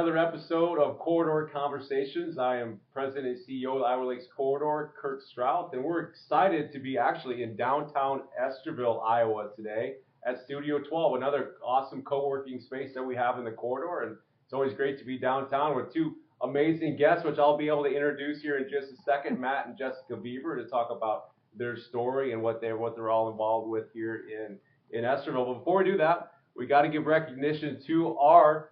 another episode of Corridor Conversations. I am President and CEO of the Iowa Lakes Corridor, Kirk Strouth, and we're excited to be actually in downtown Estherville, Iowa today at Studio 12, another awesome co-working space that we have in the corridor. And it's always great to be downtown with two amazing guests, which I'll be able to introduce here in just a second, Matt and Jessica Beaver, to talk about their story and what they're all involved with here in Estherville. But before we do that, we got to give recognition to our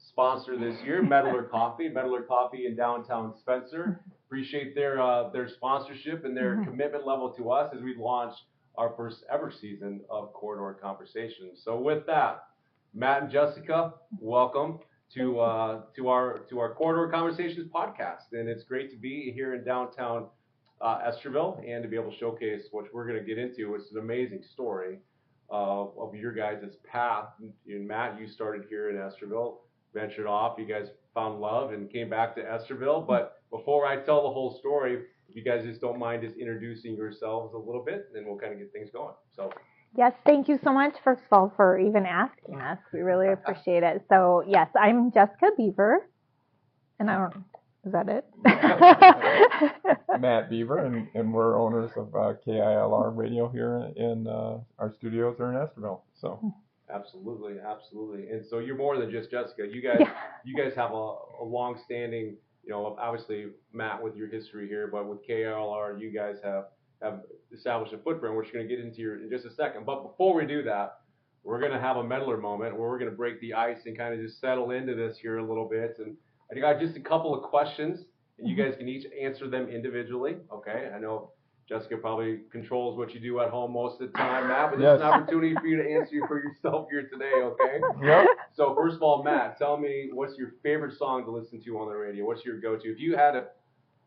sponsor this year, Meddler Coffee in downtown Spencer. Appreciate their sponsorship and their commitment level to us as we launch our first ever season of Corridor Conversations. So with that, Matt and Jessica, welcome to our Corridor Conversations podcast. And it's great to be here in downtown Estherville and to be able to showcase what we're going to get into. It's an amazing story of your guys' path. And Matt, you started here in Estherville, ventured off, you guys found love and came back to Estherville. But before I tell the whole story, if you guys just don't mind just introducing yourselves a little bit, then we'll kind of get things going. So. Yes, thank you so much, first of all, for even asking us. We really appreciate it. So, yes, I'm Jessica Beaver, and is that it? Matt Beaver, and we're owners of KILR Radio here in our studios are in Estherville. So. Absolutely. And so you're more than just Jessica. You guys have a long-standing, obviously Matt with your history here, but with KILR, you guys have established a footprint, which we're going to get into in just a second. But before we do that, we're going to have a meddler moment where we're going to break the ice and kind of just settle into this here a little bit. And I got just a couple of questions, and you guys can each answer them individually. Okay? I know Jessica probably controls what you do at home most of the time, Matt, but this is an opportunity for you to answer for yourself here today, okay? Yep. So first of all, Matt, tell me, what's your favorite song to listen to on the radio? What's your go-to? If you had to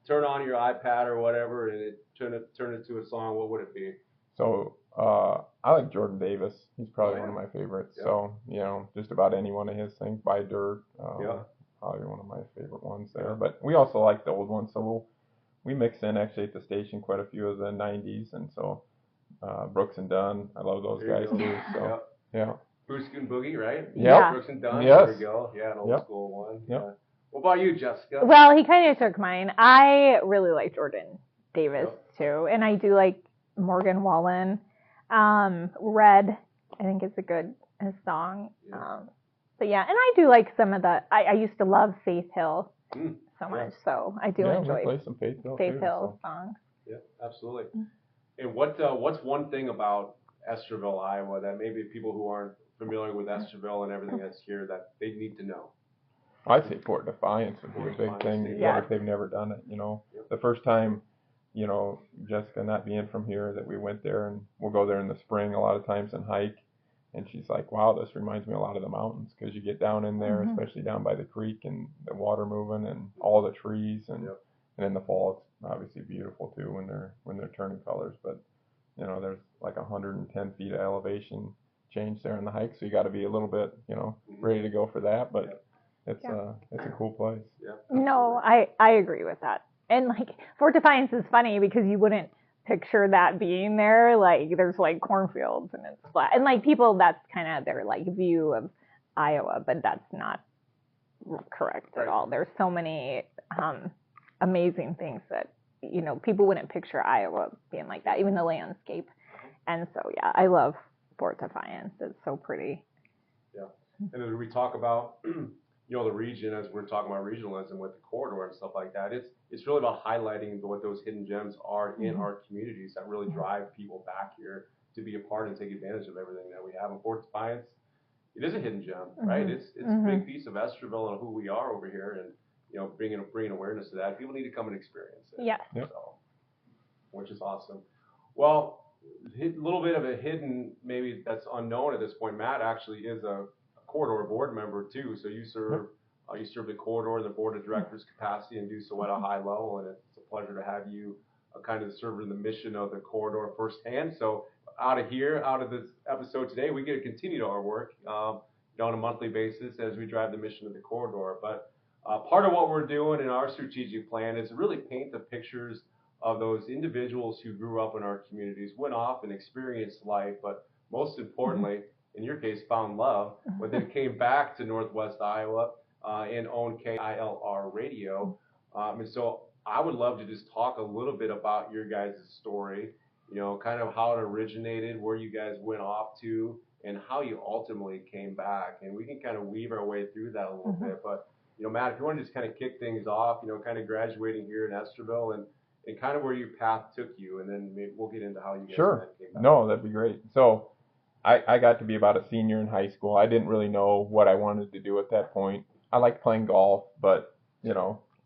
turn on your iPad or whatever and turn it to a song, what would it be? So I like Jordan Davis. He's probably one of my favorites. Yep. So, just about any one of his things. Buy Dirt, probably one of my favorite ones there. Yep. But we also like the old ones, so we mix in actually at the station quite a few of the 90s, and so Brooks and Dunn, I love those guys too. So yeah. Bruce and Boogie, right? Yeah. Brooks and Dunn. Yes. There we go. Yeah, an old school one. Yep. Yeah. What about you, Jessica? Well, he kind of took mine. I really like Jordan Davis too, and I do like Morgan Wallen. Red, I think is a good song. Yeah. But yeah, and I do like some of the. I used to love Faith Hill so much, so I do enjoy play some Faith Hill songs. Yeah, absolutely. And what's one thing about Estherville, Iowa, that maybe people who aren't familiar with Estherville and everything that's here that they need to know? I'd say Port Defiance would be a big thing if they've never done it. Yep. The first time, Jessica not being from here, that we went there, and we'll go there in the spring a lot of times and hike. And she's like, wow, this reminds me a lot of the mountains, because you get down in there, especially down by the creek and the water moving and all the trees. And and in the fall, it's obviously beautiful too when they're turning colors. But, there's like 110 feet of elevation change there in the hike. So you got to be a little bit, ready to go for that. But it's a cool place. Yeah. No, I agree with that. And like Fort Defiance is funny because you wouldn't picture that being there. Like there's like cornfields and it's flat. And like people, that's kind of their like view of Iowa, but that's not correct at all. There's so many amazing things that, people wouldn't picture Iowa being like that, even the landscape. And so, yeah, I love Fort Defiance. It's so pretty. Yeah. And as we talk about, the region, as we're talking about regionalism with the corridor and stuff like that, it's really about highlighting what those hidden gems are in our communities that really drive people back here to be a part and take advantage of everything that we have. And Fort Defiance, it is a hidden gem, right? It's a big piece of Estherville and who we are over here, and bringing awareness to that. People need to come and experience it. Yeah. So, which is awesome. Well, a little bit of a hidden, maybe that's unknown at this point. Matt actually is a corridor board member too, so you serve the corridor, the board of directors capacity, and do so at a high level. And it's a pleasure to have you kind of serving the mission of the corridor firsthand. So out of this episode today, we get to continue our work on a monthly basis as we drive the mission of the corridor. But part of what we're doing in our strategic plan is really paint the pictures of those individuals who grew up in our communities, went off and experienced life, but most importantly, in your case, found love, but then came back to Northwest Iowa and own KILR Radio. And so I would love to just talk a little bit about your guys' story, kind of how it originated, where you guys went off to, and how you ultimately came back. And we can kind of weave our way through that a little bit. But, Matt, if you want to just kind of kick things off, kind of graduating here in Estherville and kind of where your path took you, and then maybe we'll get into how you guys came back. No, that'd be great. So I got to be about a senior in high school. I didn't really know what I wanted to do at that point. I liked playing golf, but,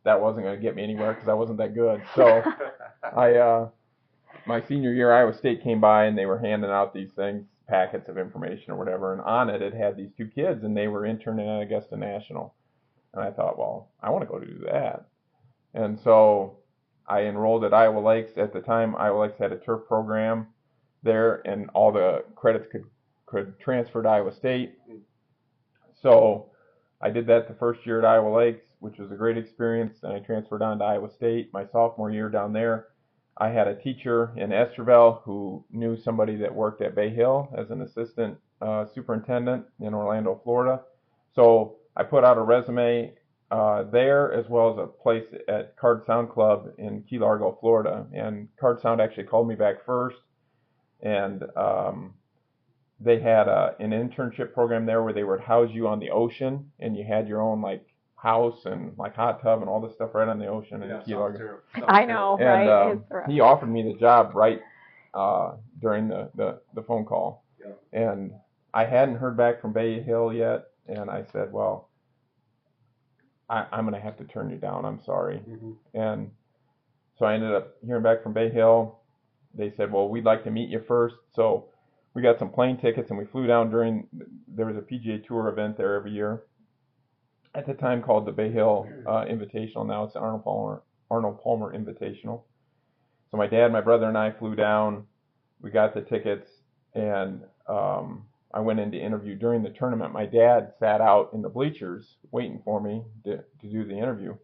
that wasn't going to get me anywhere because I wasn't that good. So my senior year, Iowa State came by and they were handing out these things, packets of information or whatever, and on it had these two kids, and they were interning at Augusta National. And I thought, well, I want to go do that. And so I enrolled at Iowa Lakes. At the time, Iowa Lakes had a turf program there, and all the credits could transfer to Iowa State. So I did that the first year at Iowa Lakes, which was a great experience, and I transferred on to Iowa State. My sophomore year down there, I had a teacher in Estherville who knew somebody that worked at Bay Hill as an assistant superintendent in Orlando, Florida. So I put out a resume there, as well as a place at Card Sound Club in Key Largo, Florida. And Card Sound actually called me back first, and they had an internship program there where they would house you on the ocean, and you had your own house and hot tub and all this stuff right on the ocean in Key Largo. I know, and, right? He offered me the job right during the phone call. Yeah. And I hadn't heard back from Bay Hill yet, and I said, well, I'm going to have to turn you down. I'm sorry. And so I ended up hearing back from Bay Hill. They said, well, we'd like to meet you first. So we got some plane tickets, and we flew down there was a PGA Tour event there every year. At the time called the Bay Hill Invitational. Now it's the Arnold Palmer Invitational. So my dad, my brother, and I flew down. We got the tickets, and I went in to interview during the tournament. My dad sat out in the bleachers waiting for me to do the interview.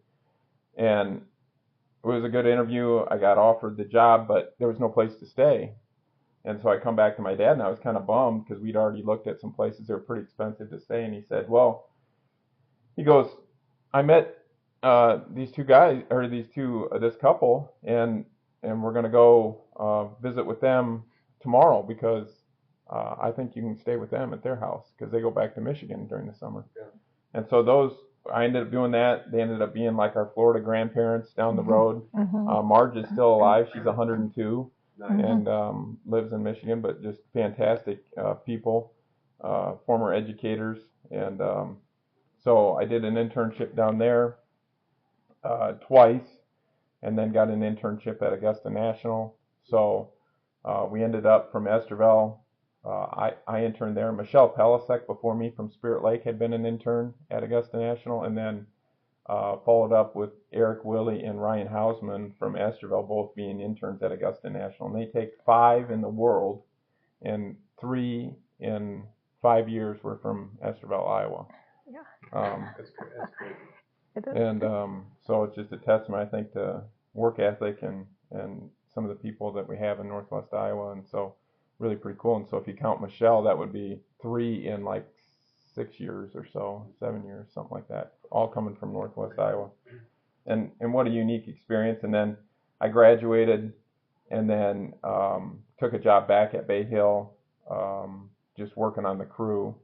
And it was a good interview. I got offered the job, but there was no place to stay. And so I come back to my dad, and I was kind of bummed because we'd already looked at some places that were pretty expensive to stay. And he said, well, he goes, I met these two guys, or this couple, and we're going to go visit with them tomorrow because I think you can stay with them at their house because they go back to Michigan during the summer. Yeah. And so I ended up doing that. They ended up being like our Florida grandparents down the road. Marge is still alive. She's 102 and lives in Michigan, but just fantastic people, former educators. And so I did an internship down there twice, and then got an internship at Augusta National. So we ended up from Estherville. I interned there. Michelle Pelisek before me from Spirit Lake had been an intern at Augusta National, and then followed up with Eric Willie and Ryan Hausman from Estherville, both being interns at Augusta National. And they take 5 in the world, and 3 in 5 years were from Estherville, Iowa. Yeah. That's great. And so it's just a testament, I think, to work ethic and some of the people that we have in Northwest Iowa. And so really pretty cool. And so if you count Michelle, that would be 3 in 6 years or so, 7 years, something like that, all coming from Northwest Iowa. And what a unique experience. And then I graduated and then took a job back at Bay Hill, just working on the crew.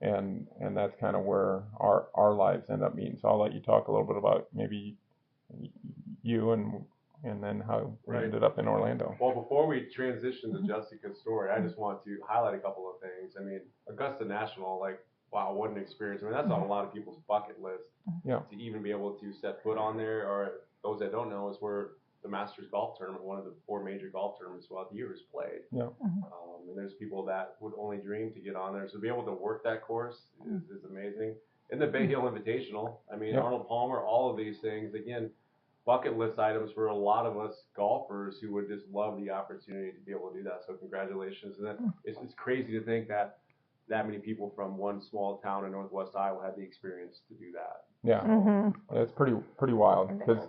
And that's kind of where our lives end up meeting. So I'll let you talk a little bit about maybe you and then how we ended up in Orlando. Well, before we transition to Jessica's story, I just want to highlight a couple of things. I mean, Augusta National, wow, what an experience. I mean, that's on a lot of people's bucket list. Yeah. To even be able to set foot on there, or those that don't know, is where the Masters Golf Tournament, one of the 4 major golf tournaments throughout the year, is played. Yeah. And there's people that would only dream to get on there. So to be able to work that course is amazing. And the Bay Hill Invitational, I mean, Arnold Palmer, all of these things, again, bucket list items for a lot of us golfers who would just love the opportunity to be able to do that. So congratulations. And then it's crazy to think that many people from one small town in Northwest Iowa had the experience to do that. Yeah, It's pretty wild because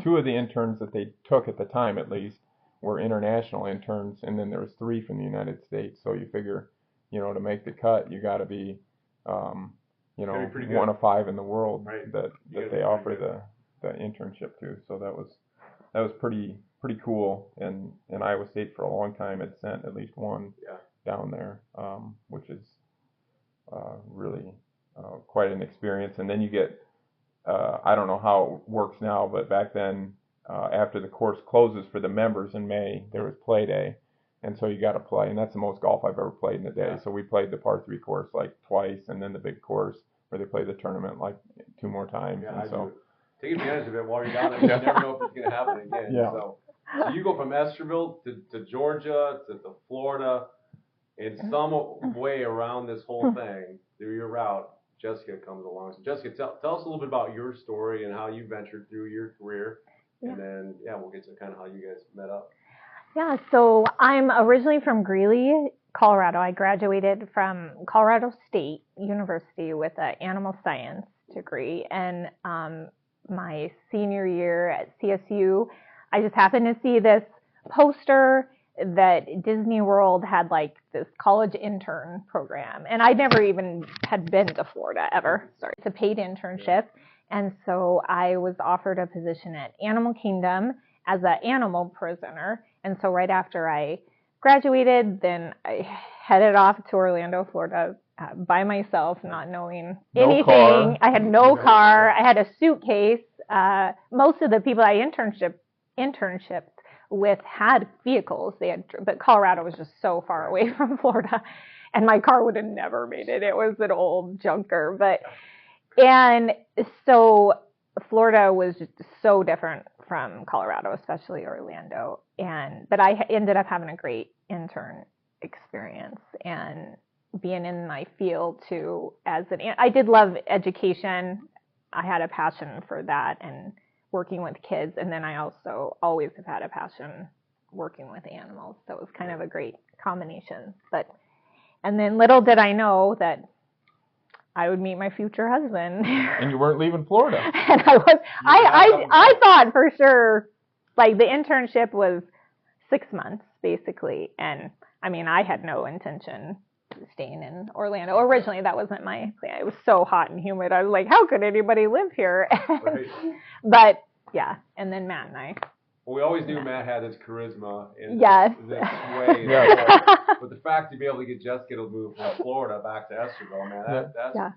2 of the interns that they took at the time, at least, were international interns, and then there was 3 from the United States. So you figure, to make the cut, you got to be you know, Very pretty good. one of 5 in the world Right. that they offer the internship to. So that was pretty cool. And Iowa State for a long time had sent at least one down there, which is really quite an experience. And then you get, I don't know how it works now, but back then, after the course closes for the members in May, there was play day. And so you got to play, and that's the most golf I've ever played in a day. Yeah. So we played the par 3 course like twice, and then the big course where they play the tournament like 2 more times. Yeah, and so take advantage of it while you're down there. You never know if it's going to happen again. Yeah. So you go from Estherville to Georgia to Florida, in some way around this whole thing through your route. Jessica comes along. So Jessica, tell us a little bit about your story and how you ventured through your career, and then we'll get to kind of how you guys met up. Yeah, so I'm originally from Greeley, Colorado. I graduated from Colorado State University with an animal science degree, and my senior year at CSU, I just happened to see this poster that Disney World had like this college intern program, and I never even had been to Florida ever. Sorry, it's a paid internship, and so I was offered a position at Animal Kingdom as an animal prisoner. And so right after I graduated, then I headed off to Orlando, Florida by myself, not knowing anything. Car. I had no car. I had a suitcase. Most of the people I internship with had vehicles. But Colorado was just so far away from Florida, and my car would have never made it. It was an old junker. And so Florida was just so different from Colorado, especially Orlando. But I ended up having a great intern experience and being in my field too. I did love education. I had a passion for that and working with kids. And then I also always have had a passion working with animals. So it was kind of a great combination. And then little did I know that I would meet my future husband. And you weren't leaving Florida. And I thought for sure, like the internship was 6 months basically. And I mean, I had no intention of staying in Orlando. Originally, that wasn't my plan. It was so hot and humid. I was like, how could anybody live here? Right. But yeah, and then Matt and I. Well, we always knew Matt had this charisma in this way. But the fact to be able to get Jessica to move from Florida back to Estherville, man,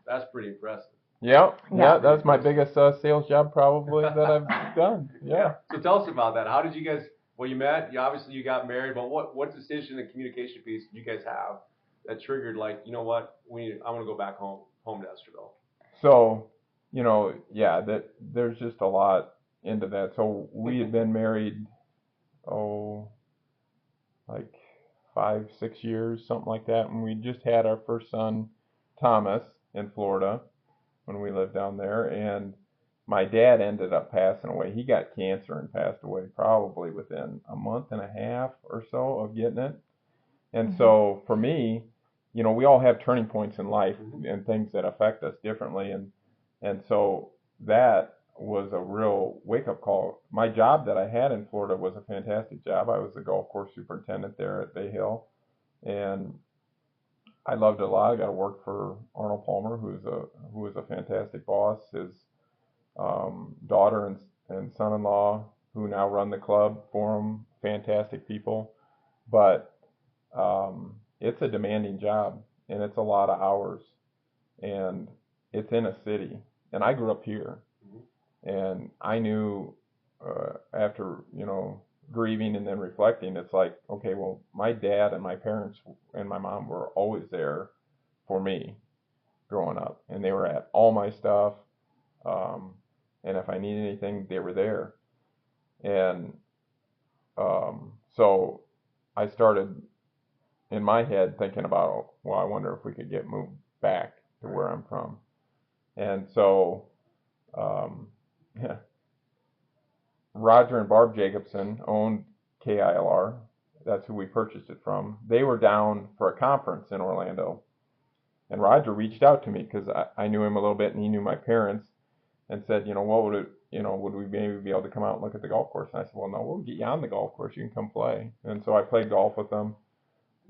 that's pretty impressive. Yeah, that's my biggest sales job probably that I've done. Yeah. So tell us about that. How did you guys? Well, you met. Obviously you got married, but what decision and communication piece did you guys have that triggered like, you know what, I want to go back home to Estherville? So, there's just a lot into that. So we had been married, like 5-6 years, something like that, and we just had our first son, Thomas, in Florida when we lived down there, and my dad ended up passing away. He got cancer and passed away probably within a month and a half or so of getting it. And so for me, we all have turning points in life and things that affect us differently, and so that was a real wake-up call. My job that I had in Florida was a fantastic job. I was the golf course superintendent there at Bay Hill, and I loved it a lot. I got to work for Arnold Palmer, who was a fantastic boss. His daughter and son-in-law, who now run the club for him, fantastic people. But it's a demanding job, and it's a lot of hours, and it's in a city. And I grew up here. And I knew after, grieving and then reflecting, it's like, okay, well, my dad and my parents and my mom were always there for me growing up. And they were at all my stuff. And if I needed anything, they were there. And so I started in my head thinking about, well, I wonder if we could get moved back to where I'm from. And so Roger and Barb Jacobson owned KILR. That's who we purchased it from. They were down for a conference in Orlando. And Roger reached out to me because I knew him a little bit and he knew my parents, and said, would we maybe be able to come out and look at the golf course? And I said, well, no, we'll get you on the golf course. You can come play. And so I played golf with them.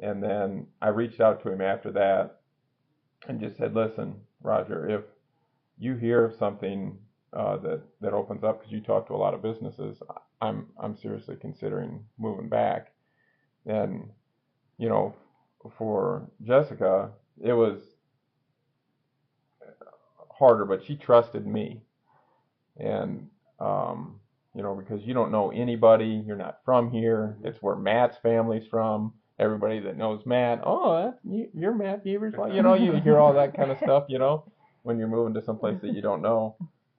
And then I reached out to him after that and just said, listen, Roger, if you hear of something that opens up, because you talk to a lot of businesses, I'm seriously considering moving back. And you know, for Jessica, it was harder, but she trusted me. And you know, because you don't know anybody, you're not from here. It's where Matt's family's from. Everybody that knows Matt, oh, you're Matt Beaver's wife. You know, you hear all that kind of stuff, you know, when you're moving to some place that you don't know.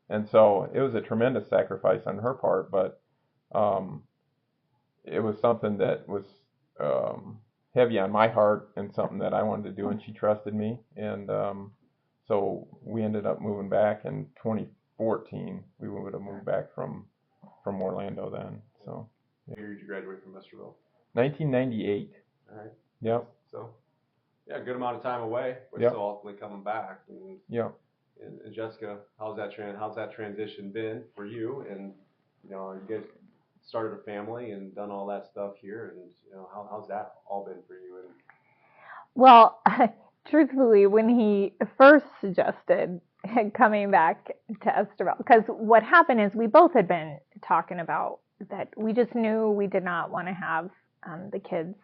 And so it was a tremendous sacrifice on her part, but it was something that was heavy on my heart and something that I wanted to do, and she trusted me. And so we ended up moving back in 2014. We would have moved back from Orlando then. So. What year did you graduate from Estherville? 1998. All right. Yep. So, yeah, a good amount of time away, but Yep. still ultimately coming back. And, Yep. and Jessica, how's that transition been for you? And you know, you guys started a family and done all that stuff here, and you know, how's that all been for you? And Well, truthfully, when he first suggested coming back to Estherville, because what happened is we both had been talking about that we just knew we did not want to have the kids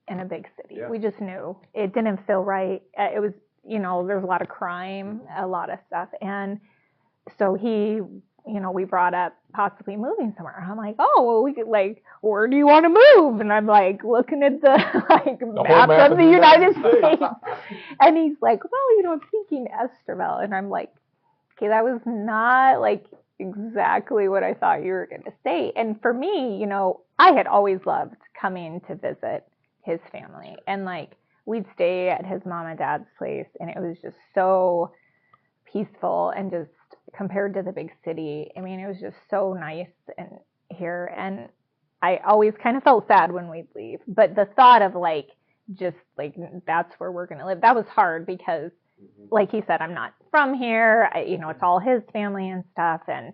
in a big city. Yeah. We just knew it didn't feel right. It was, you know, there's a lot of crime, a lot of stuff. And so he, you know, we brought up possibly moving somewhere. I'm like, oh, well, we could, like, where do you want to move? And I'm like looking at the map of the United States. And he's like, well, you know, I'm thinking Estherville. And I'm like, okay, that was not like exactly what I thought you were going to say. And for me, you know, I had always loved coming to visit his family. And like, we'd stay at his mom and dad's place, and it was just so peaceful, and just compared to the big city, I mean, it was just so nice and here. And I always kind of felt sad when we'd leave, but the thought of like, just like, that's where we're going to live, that was hard because like he said, I'm not from here. You know, it's all his family and stuff. And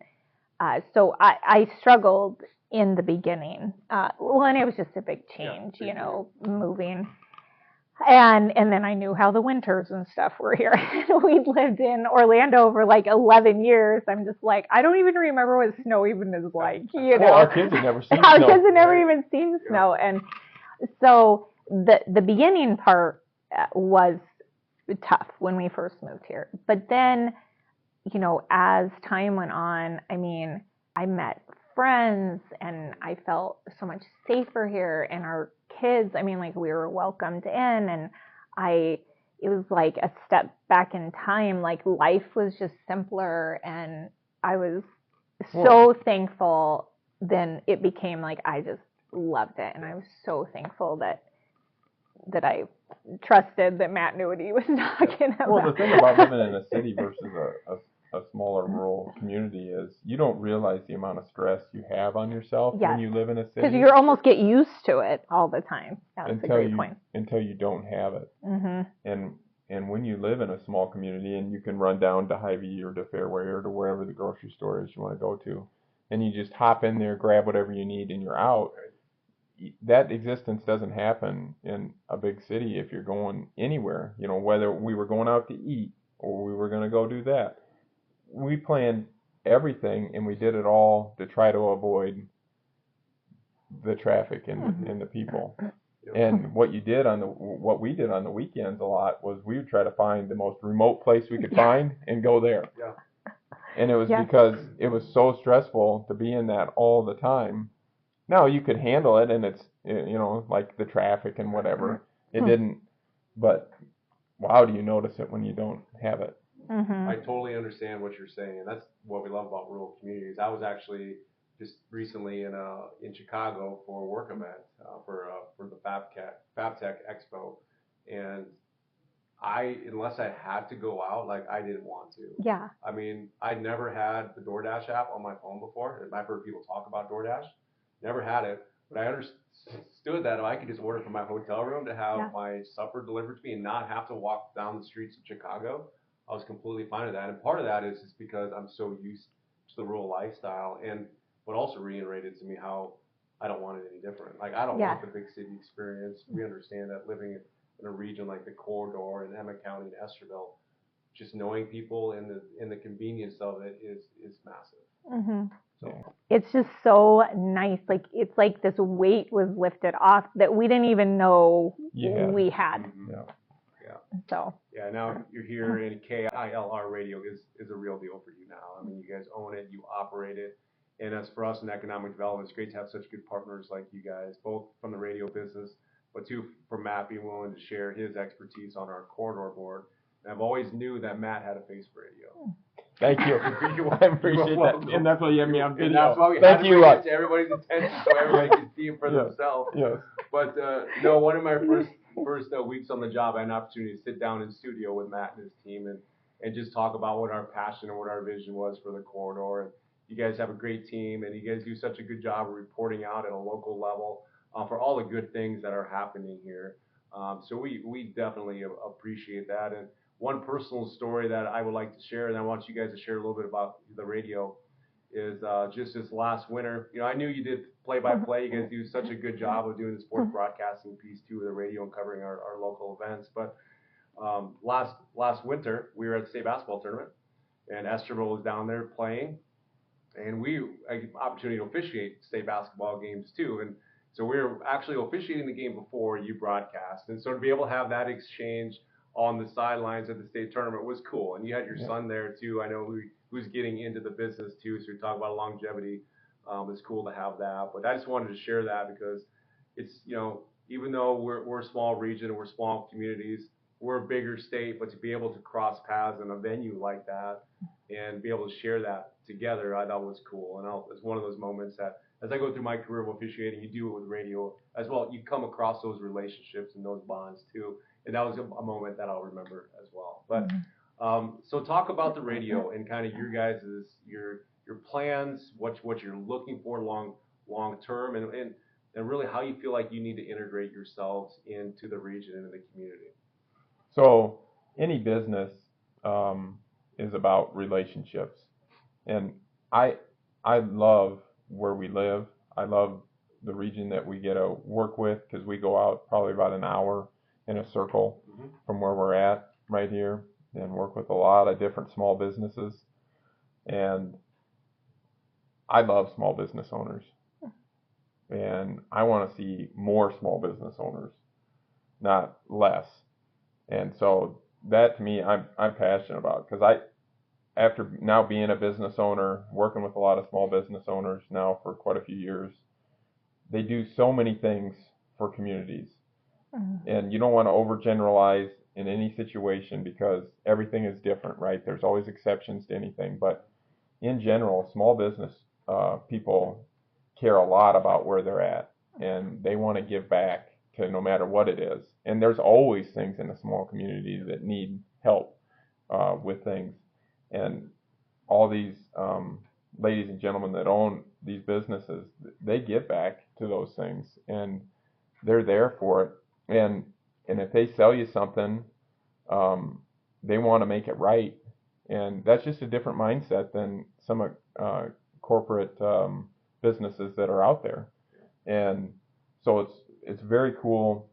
so I struggled in the beginning. Well, and it was just a big change, you know, moving. And then I knew how the winters and stuff were here. We'd lived in Orlando for like 11 years. I'm just like, I don't even remember what snow even is like. You know, well, our kids had never seen our snow. kids had never even seen snow. And so the beginning part was tough when we first moved here. But then, you know, as time went on, I mean, I met friends and I felt so much safer here, and our kids, I mean, like, we were welcomed in, and it was like a step back in time. Like, life was just simpler, and I was so thankful. Then it became like, I just loved it, and I was so thankful that I trusted that Matt knew what he was talking about. Well, the thing about living in a city versus a smaller rural community is you don't realize the amount of stress you have on yourself when you live in a city. Because you almost get used to it all the time. That's a great point. Until you don't have it. Mm-hmm. And when you live in a small community and you can run down to Hy-Vee or to Fairway or to wherever the grocery store is you want to go to, and you just hop in there, grab whatever you need, and you're out. That existence doesn't happen in a big city if you're going anywhere. You know, whether we were going out to eat or we were going to go do that. We planned everything, and we did it all to try to avoid the traffic and the people. And what we did on the weekends a lot was we would try to find the most remote place we could find and go there. Yeah. And it was because it was so stressful to be in that all the time. Now you could handle it, and it's, you know, like the traffic and whatever. It didn't, but wow, do you notice it when you don't have it? Mm-hmm. I totally understand what you're saying. That's what we love about rural communities. I was actually just recently in Chicago for a work event for the FabTech Expo, and unless I had to go out, like, I didn't want to. Yeah. I mean, I'd never had the DoorDash app on my phone before. I've heard people talk about DoorDash. Never had it, but I understood that if I could just order from my hotel room to have my supper delivered to me and not have to walk down the streets of Chicago, I was completely fine with that. And part of that is just because I'm so used to the rural lifestyle, and what also reiterated to me how I don't want it any different. Like, I don't want the big city experience. We understand that living in a region like the corridor in Emmett County and Estherville, just knowing people and the convenience of it is massive. Mm-hmm. So it's just so nice. Like it's like this weight was lifted off that we didn't even know we had. Mm-hmm. Yeah. So. Yeah. Now you're here, and KILR Radio is a real deal for you now. I mean, you guys own it, you operate it, and as for us in economic development, it's great to have such good partners like you guys, both from the radio business, but too for Matt being willing to share his expertise on our corridor board. And I've always knew that Matt had a face for radio. Thank you. I appreciate that. And that's why you have me on video. And that's why we had to bring it to everybody's attention so everybody can see it for themselves. Yes. But no, one of my first weeks on the job, I had an opportunity to sit down in studio with Matt and his team and just talk about what our passion and what our vision was for the corridor. And you guys have a great team, and you guys do such a good job of reporting out at a local level for all the good things that are happening here. So we definitely appreciate that. And one personal story that I would like to share, and I want you guys to share a little bit about the radio, is just this last winter. You know, I knew you did play-by-play. You guys do such a good job of doing the sports broadcasting piece too, with the radio and covering our local events. But last winter, we were at the state basketball tournament, and Estherville was down there playing, and we had the opportunity to officiate state basketball games too. And so we were actually officiating the game before you broadcast, and so to be able to have that exchange on the sidelines of the state tournament was cool. And you had your son there too. I know who's getting into the business too. So we talk about longevity. It's cool to have that. But I just wanted to share that because it's, you know, even though we're a small region and we're small communities, we're a bigger state, but to be able to cross paths in a venue like that and be able to share that together, I thought was cool. And it's one of those moments that as I go through my career of officiating, you do it with radio as well. You come across those relationships and those bonds too. And that was a moment that I'll remember as well. But so talk about the radio and kind of your guys' your plans, what you're looking for long term, and really how you feel like you need to integrate yourselves into the region and the community. So any business is about relationships, and I love where we live. I love the region that we get to work with because we go out probably about an hour in a circle from where we're at right here and work with a lot of different small businesses. And I love small business owners. And I want to see more small business owners, not less. And so that to me, I'm passionate about because after now being a business owner, working with a lot of small business owners now for quite a few years, they do so many things for communities. And you don't want to overgeneralize in any situation because everything is different, right? There's always exceptions to anything. But in general, small business people care a lot about where they're at, and they want to give back to no matter what it is. And there's always things in a small community that need help with things. And all these ladies and gentlemen that own these businesses, they give back to those things, and they're there for it. And if they sell you something, they want to make it right. And that's just a different mindset than some corporate businesses that are out there. And so it's very cool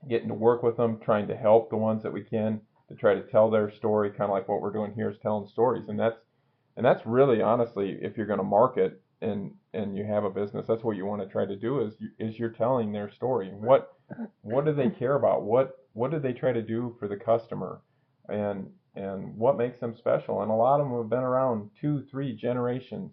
getting to work with them, trying to help the ones that we can to try to tell their story, kind of like what we're doing here is telling stories. And that's really, honestly, if you're going to market and you have a business, that's what you want to try to do is you're telling their story. What do they care about? What do they try to do for the customer? And what makes them special? And a lot of them have been around 2-3 generations.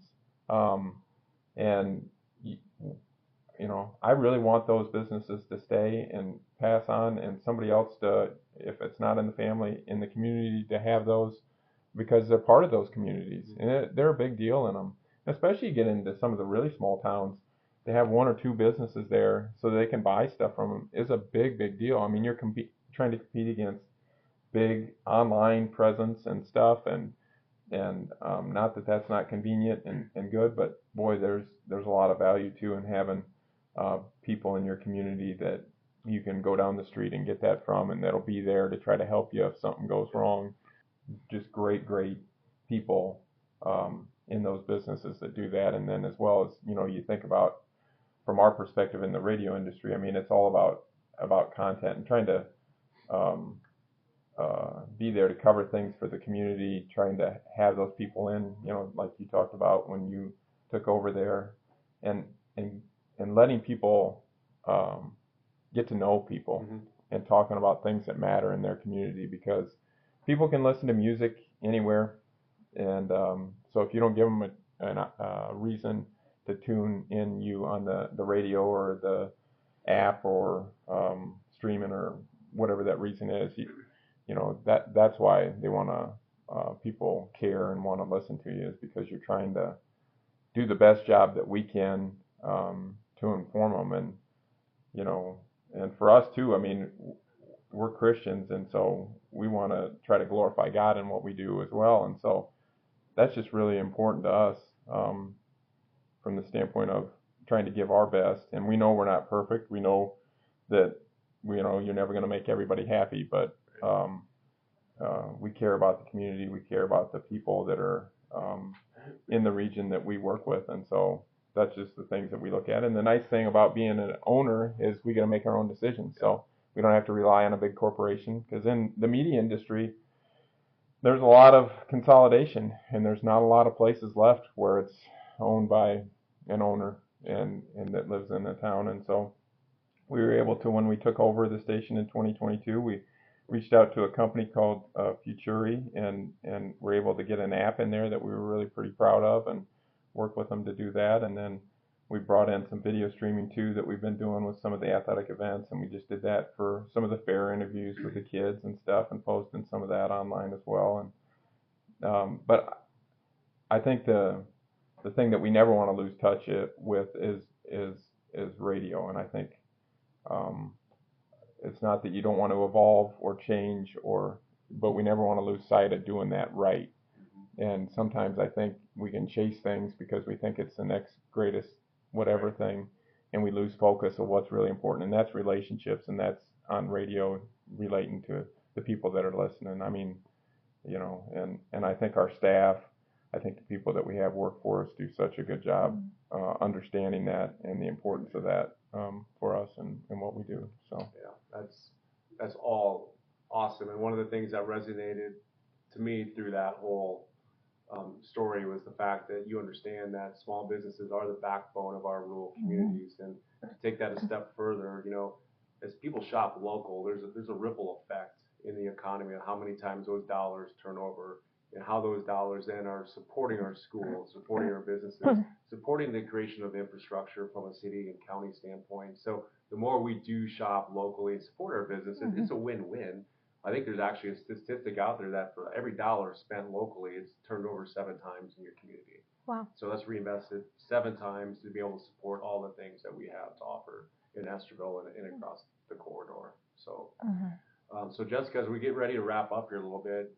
And you know, I really want those businesses to stay and pass on, and somebody else to, if it's not in the family, in the community, to have those because they're part of those communities. And they're a big deal in them. Especially you get into some of the really small towns, to have 1 or 2 businesses there so they can buy stuff from them is a big deal. I mean, you're trying to compete against big online presence and stuff, and not that that's not convenient and good, but boy, there's a lot of value too in having people in your community that you can go down the street and get that from, and that'll be there to try to help you if something goes wrong. Just great people in those businesses that do that. And then as well as, you know, you think about from our perspective in the radio industry, I mean, it's all about content and trying to be there to cover things for the community, trying to have those people in, you know, like you talked about when you took over there, and letting people get to know people and talking about things that matter in their community, because people can listen to music anywhere, and so if you don't give them a reason to tune in you on the radio or the app or streaming or whatever that reason is, you know, that's why they want to people care and want to listen to you, is because you're trying to do the best job that we can to inform them. And you know, and for us too, I mean, we're Christians, and so we want to try to glorify God in what we do as well, and so that's just really important to us from the standpoint of trying to give our best. And we know we're not perfect. We know that you're never going to make everybody happy, but we care about the community. We care about the people that are in the region that we work with, and so that's just the things that we look at. And the nice thing about being an owner is we get to make our own decisions, so we don't have to rely on a big corporation, because in the media industry there's a lot of consolidation, and there's not a lot of places left where it's owned by an owner and that lives in the town. And so we were able to, when we took over the station in 2022, we reached out to a company called Futuri, and were able to get an app in there that we were really pretty proud of, and work with them to do that. And then we brought in some video streaming too that we've been doing with some of the athletic events, and we just did that for some of the fair interviews with the kids and stuff, and posting some of that online as well. And but I think the thing that we never want to lose touch with is radio. And I think it's not that you don't want to evolve or change, but we never want to lose sight of doing that right. And sometimes I think we can chase things because we think it's the next greatest whatever thing, and we lose focus of what's really important, and that's relationships, and that's on radio, relating to the people that are listening. I mean, you know, and I think our staff, I think the people that we have work for us do such a good job understanding that and the importance of that for us and what we do. So yeah, that's all awesome. And one of the things that resonated to me through that whole story was the fact that you understand that small businesses are the backbone of our rural communities. And to take that a step further, you know, as people shop local, there's a ripple effect in the economy of how many times those dollars turn over, and how those dollars then are supporting our schools, supporting our businesses, supporting the creation of infrastructure from a city and county standpoint. So the more we do shop locally and support our businesses, it's a win-win. I think there's actually a statistic out there that for every dollar spent locally, it's turned over 7 times in your community. Wow. So that's reinvested 7 times to be able to support all the things that we have to offer in Estherville and across the corridor. So, so Jessica, as we get ready to wrap up here a little bit,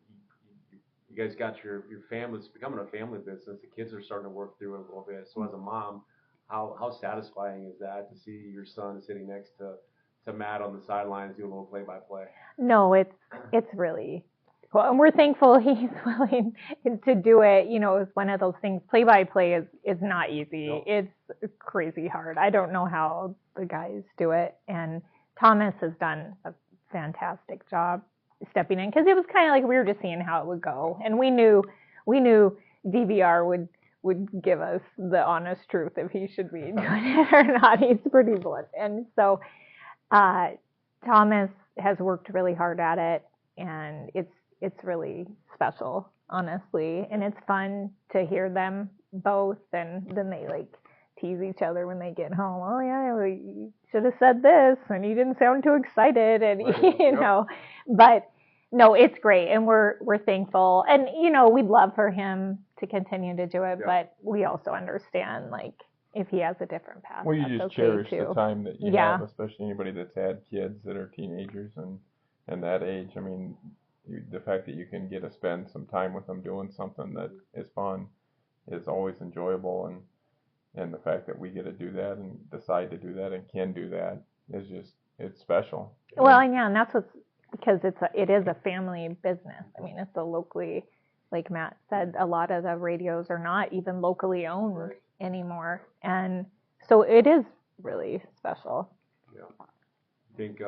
you guys got your family, it's becoming a family business. The kids are starting to work through it a little bit. So as a mom, how satisfying is that to see your son sitting next to Matt on the sidelines doing a little play-by-play? No, it's really cool, and we're thankful he's willing to do it. You know, it's one of those things. Play-by-play is not easy. Nope. It's crazy hard. I don't know how the guys do it, and Thomas has done a fantastic job stepping in, because it was kind of like we were just seeing how it would go, and we knew DVR would give us the honest truth if he should be doing it or not. He's pretty blunt, and so Thomas has worked really hard at it, and it's really special, honestly, and it's fun to hear them both, and then they like tease each other when they get home. Oh yeah, well, you should have said this, and you didn't sound too excited, and right. you know, but no, it's great, and we're thankful, and you know, we'd love for him to continue to do it, but we also understand, like, if he has a different path. Well, you just okay cherish too. the time that you have, especially anybody that's had kids that are teenagers and that age. I mean, the fact that you can get to spend some time with them doing something that is fun is always enjoyable, and the fact that we get to do that and decide to do that and can do that is just, it's special. Well, yeah, and that's because it is a family business. I mean, it's a locally, like Matt said, a lot of the radios are not even locally owned anymore, and so it is really special. Yeah, I think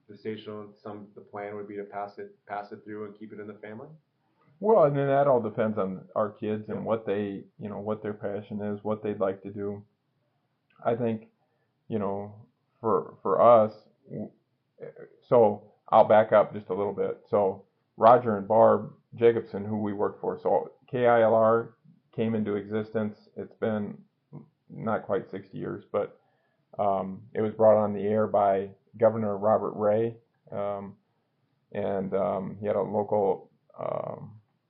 the station, the plan would be to pass it through and keep it in the family? Well, and then that all depends on our kids and what they, what their passion is, what they'd like to do. I think, for us, so I'll back up just a little bit. So Roger and Barb Jacobson, who we work for, so KILR came into existence. It's been not quite 60 years, but it was brought on the air by Governor Robert Ray, and he had a local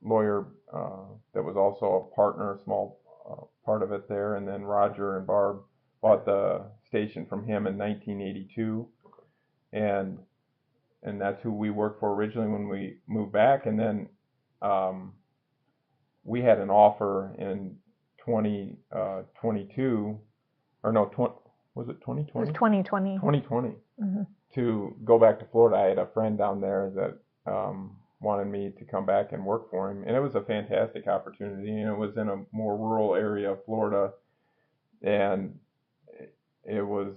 lawyer that was also a partner, a small part of it there, and then Roger and Barb bought the station from him in 1982, and that's who we worked for originally when we moved back, and then we had an offer in 2022, or no, was it 2020? It was 2020. 2020. Mm-hmm. To go back to Florida. I had a friend down there that wanted me to come back and work for him, and it was a fantastic opportunity. And it was in a more rural area of Florida, and it was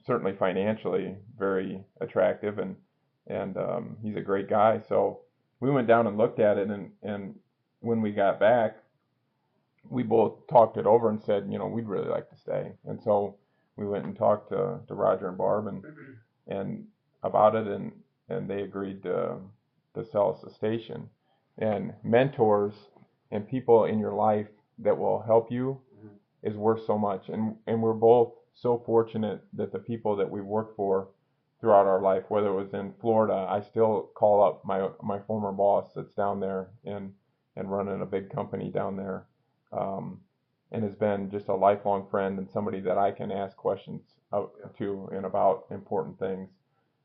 certainly financially very attractive, and he's a great guy. So we went down and looked at it, and when we got back, we both talked it over and said, we'd really like to stay. And so we went and talked to Roger and Barb and about it, and they agreed to sell us the station. And mentors and people in your life that will help you is worth so much. And we're both so fortunate that the people that we worked for throughout our life, whether it was in Florida, I still call up my former boss that's down there and running a big company down there, and has been just a lifelong friend and somebody that I can ask questions to and about important things.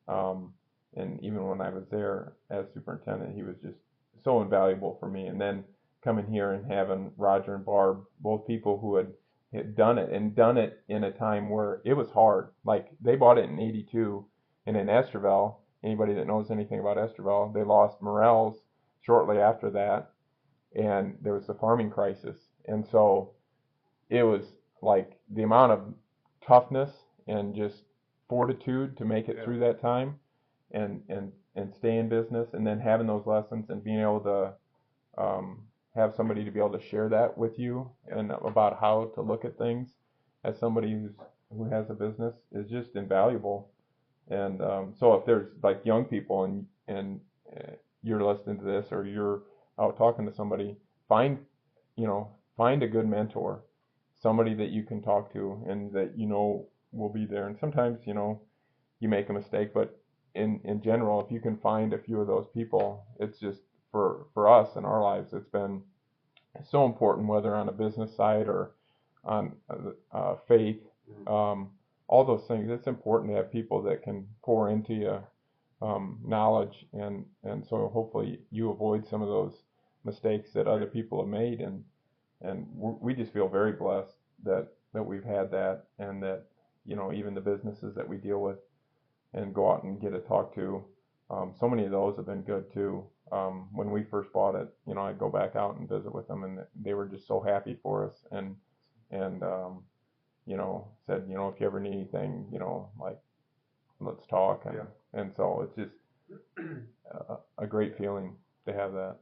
And even when I was there as superintendent, he was just so invaluable for me. And then coming here and having Roger and Barb, both people who had done it in a time where it was hard. Like, they bought it in 82, and in Estherville, anybody that knows anything about Estherville, they lost Morels shortly after that, and there was the farming crisis. And so it was like the amount of toughness and just fortitude to make it through that time and stay in business, and then having those lessons and being able to have somebody to be able to share that with you and about how to look at things as somebody who has a business is just invaluable. And so if there's like young people and you're listening to this, or you're out talking to somebody, find a good mentor, somebody that you can talk to and that will be there. And sometimes you make a mistake, but in general, if you can find a few of those people, it's just for us in our lives, it's been so important, whether on a business side or on faith, all those things. It's important to have people that can pour into you knowledge, and so hopefully you avoid some of those mistakes that other people have made, and we just feel very blessed that we've had that, and that even the businesses that we deal with and go out and get to talk to, so many of those have been good too. When we first bought it, I'd go back out and visit with them, and they were just so happy for us, and said, if you ever need anything, like, let's talk, and so it's just a great feeling to have that.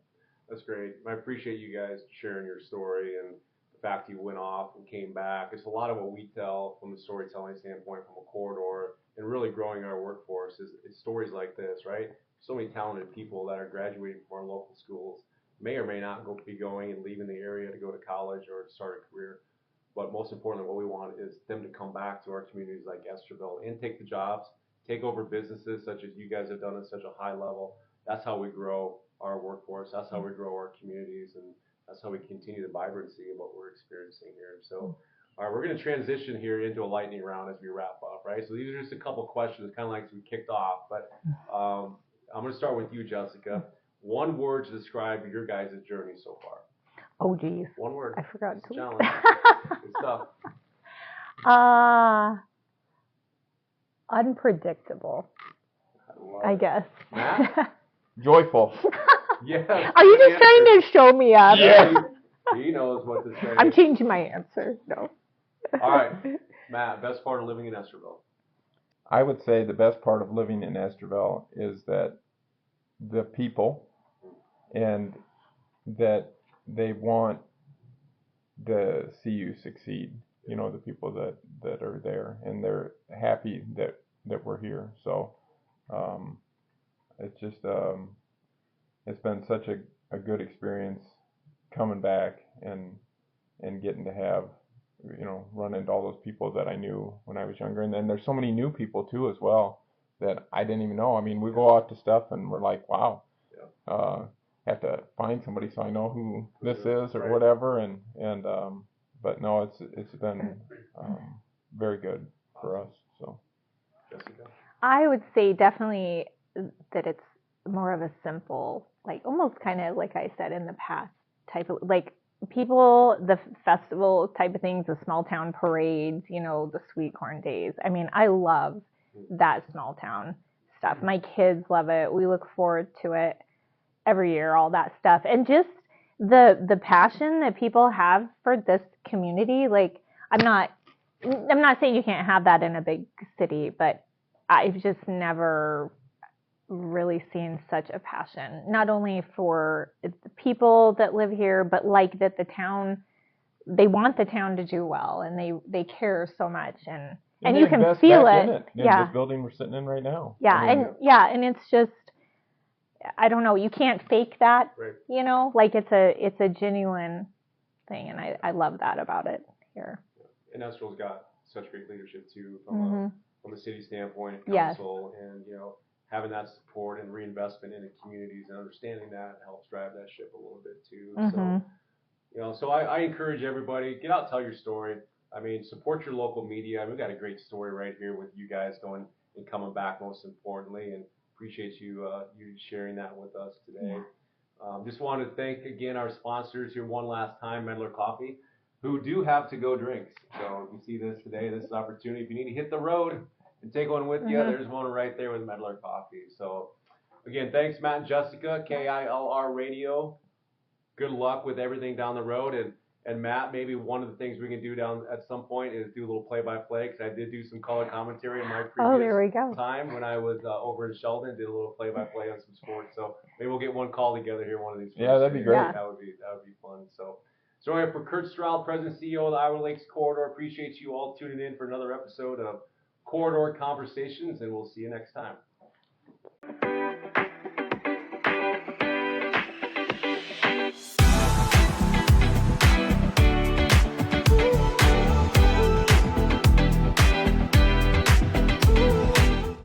That's great. I appreciate you guys sharing your story and the fact you went off and came back. It's a lot of what we tell from the storytelling standpoint from a corridor, and really growing our workforce is stories like this, right? So many talented people that are graduating from our local schools may or may not be going and leaving the area to go to college or to start a career. But most importantly, what we want is them to come back to our communities like Estherville and take the jobs, take over businesses such as you guys have done at such a high level. That's how we grow our workforce. That's how we grow our communities, and that's how we continue the vibrancy of what we're experiencing here. So, all right, we're going to transition here into a lightning round as we wrap up, right? So these are just a couple questions, kind of like we kicked off, but I'm going to start with you, Jessica. One word to describe your guys' journey so far. Oh, geez. One word. I forgot to. Challenge. Good stuff. Unpredictable, I guess. Matt? Joyful. Yes. Are you just trying to show me up? Yeah. He knows what to say. I'm changing my answer. No. All right, Matt, best part of living in Estherville? I would say the best part of living in Estherville is that the people, and that they want to see you succeed. You know, the people that are there, and they're happy that we're here. So it's just it's been such a good experience coming back and getting to have, you know, run into all those people that I knew when I was younger. And then there's so many new people too as well that I didn't even know. I mean, we go out to stuff and we're like, wow, have to find somebody so I know who this is or whatever. And but no, it's been very good for us. So, Jessica? I would say definitely that it's more of a simple, like almost kind of like I said in the past type of, like, people, the festival type of things, the small town parades, you know, the sweet corn days. I mean, I love that small town stuff. My kids love it. We look forward to it every year, all that stuff. And just the passion that people have for this community. Like, I'm not saying you can't have that in a big city, but I've just never really seen such a passion, not only for the people that live here, but like that the town, they want the town to do well, and they care so much, and you can feel it. Yeah, this building we're sitting in right now. Yeah, I mean, and it's just, I don't know, you can't fake that, right. You know, like it's a genuine thing, and I love that about it here. And Estherville's got such great leadership too, from a city standpoint, council, and you know, having that support and reinvestment in the communities and understanding that helps drive that ship a little bit too. So, you know, so I encourage everybody, get out, tell your story. I mean, support your local media. I mean, we've got a great story right here with you guys going and coming back, most importantly, and appreciate you sharing that with us today. Just wanted to thank again our sponsors here one last time, Medlar Coffee, who do have to-go drinks. So if you see this today, this is an opportunity. If you need to hit the road and take one with you, there's one right there with Medlar Coffee. So again, thanks, Matt and Jessica, KILR Radio. Good luck with everything down the road. And Matt, maybe one of the things we can do down at some point is do a little play-by-play, because I did do some color commentary in my previous time when I was over in Sheldon, did a little play-by-play on some sports. So maybe we'll get one call together here one of these. Yeah, that'd be great. Yeah. That would be fun. So anyway, for Kurt Stroud, President and CEO of the Iowa Lakes Corridor, appreciate you all tuning in for another episode of Corridor Conversations, and we'll see you next time.